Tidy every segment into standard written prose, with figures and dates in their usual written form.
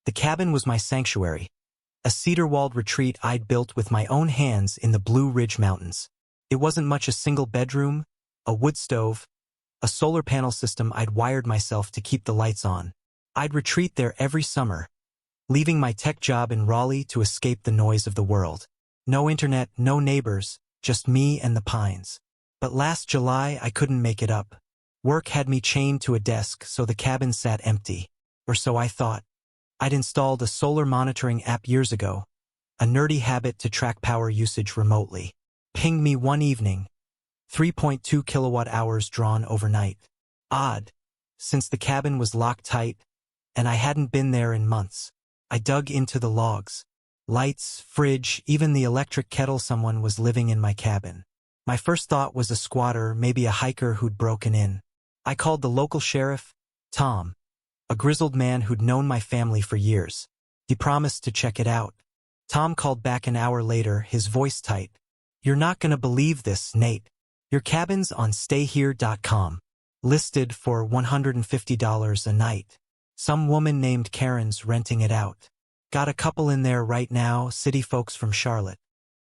The cabin was my sanctuary, a cedar-walled retreat I'd built with my own hands in the Blue Ridge Mountains. It wasn't much a single bedroom, a wood stove, a solar panel system I'd wired myself to keep the lights on. I'd retreat there every summer, leaving my tech job in Raleigh to escape the noise of the world. No internet, no neighbors, just me and the pines. But last July I couldn't make it up. Work had me chained to a desk, so the cabin sat empty. Or so I thought. I'd installed a solar monitoring app years ago, a nerdy habit to track power usage remotely. Pinged me one evening, 3.2 kilowatt hours drawn overnight. Odd, since the cabin was locked tight, and I hadn't been there in months. I dug into the logs. Lights, fridge, even the electric kettle. Someone was living in my cabin. My first thought was a squatter, maybe a hiker who'd broken in. I called the local sheriff, Tom, a grizzled man who'd known my family for years. He promised to check it out. Tom called back an hour later, his voice tight. "You're not gonna believe this, Nate. Your cabin's on stayhere.com. Listed for $150 a night. Some woman named Karen's renting it out. Got a couple in there right now, city folks from Charlotte."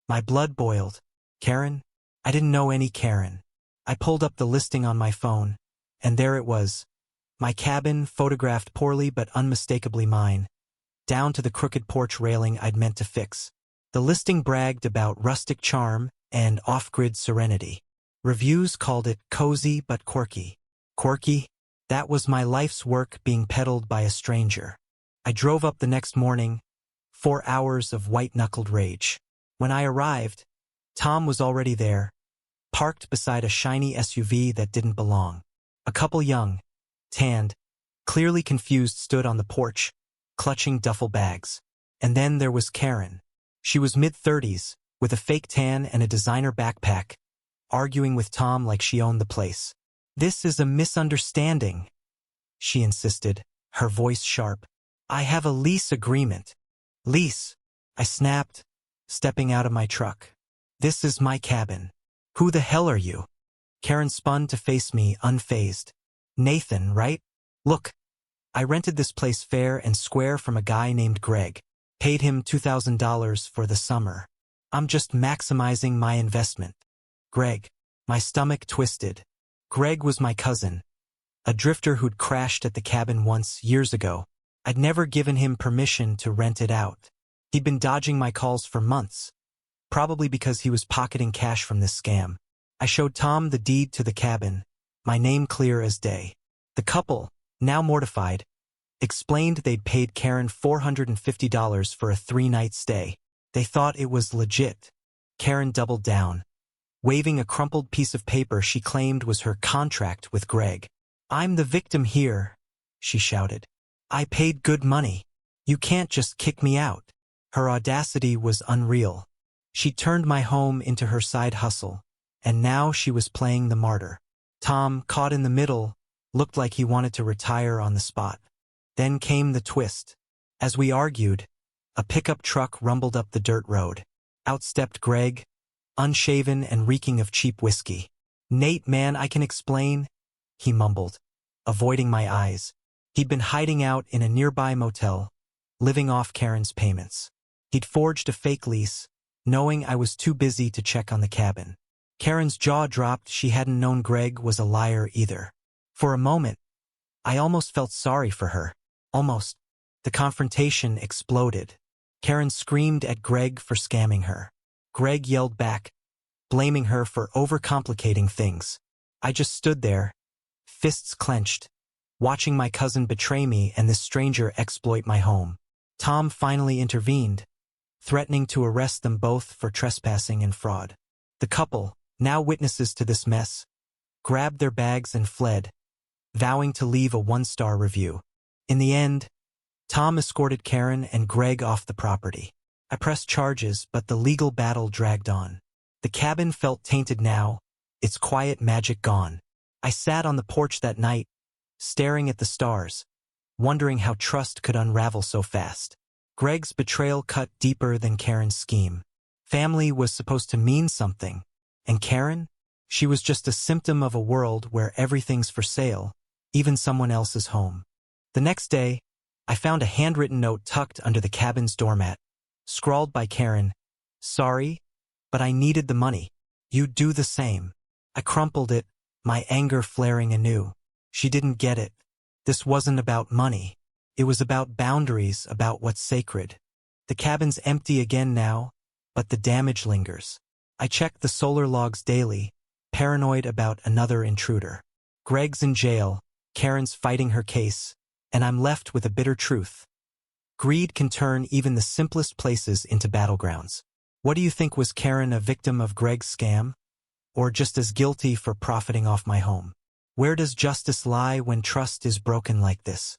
My blood boiled. Karen? I didn't know any Karen. I pulled up the listing on my phone, and there it was. My cabin, photographed poorly but unmistakably mine, down to the crooked porch railing I'd meant to fix. The listing bragged about rustic charm and off-grid serenity. Reviews called it cozy but quirky. Quirky? That was my life's work being peddled by a stranger. I drove up the next morning, 4 hours of white-knuckled rage. When I arrived, Tom was already there, parked beside a shiny SUV that didn't belong. A couple young, tanned, clearly confused stood on the porch, clutching duffel bags. And then there was Karen. She was mid-30s, with a fake tan and a designer backpack, arguing with Tom like she owned the place. "This is a misunderstanding," she insisted, her voice sharp. "I have a lease agreement." "Lease?" I snapped, stepping out of my truck. "This is my cabin. Who the hell are you?" Karen spun to face me, unfazed. "Nathan, right? Look, I rented this place fair and square from a guy named Greg. Paid him $2,000 for the summer. I'm just maximizing my investment." Greg. My stomach twisted. Greg was my cousin, a drifter who'd crashed at the cabin once, years ago. I'd never given him permission to rent it out. He'd been dodging my calls for months, probably because he was pocketing cash from this scam. I showed Tom the deed to the cabin, my name clear as day. The couple, now mortified, explained they'd paid Karen $450 for a 3-night stay. They thought it was legit. Karen doubled down, waving a crumpled piece of paper she claimed was her contract with Greg. "I'm the victim here," she shouted. "I paid good money. You can't just kick me out." Her audacity was unreal. She turned my home into her side hustle, and now she was playing the martyr. Tom, caught in the middle, looked like he wanted to retire on the spot. Then came the twist. As we argued, a pickup truck rumbled up the dirt road. Out stepped Greg, unshaven and reeking of cheap whiskey. "Nate, man, I can explain," he mumbled, avoiding my eyes. He'd been hiding out in a nearby motel, living off Karen's payments. He'd forged a fake lease, knowing I was too busy to check on the cabin. Karen's jaw dropped. She hadn't known Greg was a liar either. For a moment, I almost felt sorry for her. Almost. The confrontation exploded. Karen screamed at Greg for scamming her. Greg yelled back, blaming her for overcomplicating things. I just stood there, fists clenched, watching my cousin betray me and this stranger exploit my home. Tom finally intervened, threatening to arrest them both for trespassing and fraud. The couple, now witnesses to this mess, grabbed their bags and fled, vowing to leave a 1-star review. In the end, Tom escorted Karen and Greg off the property. I pressed charges, but the legal battle dragged on. The cabin felt tainted now, its quiet magic gone. I sat on the porch that night, staring at the stars, wondering how trust could unravel so fast. Greg's betrayal cut deeper than Karen's scheme. Family was supposed to mean something, and Karen? She was just a symptom of a world where everything's for sale, even someone else's home. The next day, I found a handwritten note tucked under the cabin's doormat, scrawled by Karen. Sorry, but I needed the money. You'd do the same. I crumpled it, my anger flaring anew. She didn't get it. This wasn't about money. It was about boundaries, about what's sacred. The cabin's empty again now, but the damage lingers. I check the solar logs daily, paranoid about another intruder. Greg's in jail, Karen's fighting her case, and I'm left with a bitter truth. Greed can turn even the simplest places into battlegrounds. What do you think, was Karen a victim of Greg's scam? Or just as guilty for profiting off my home? Where does justice lie when trust is broken like this?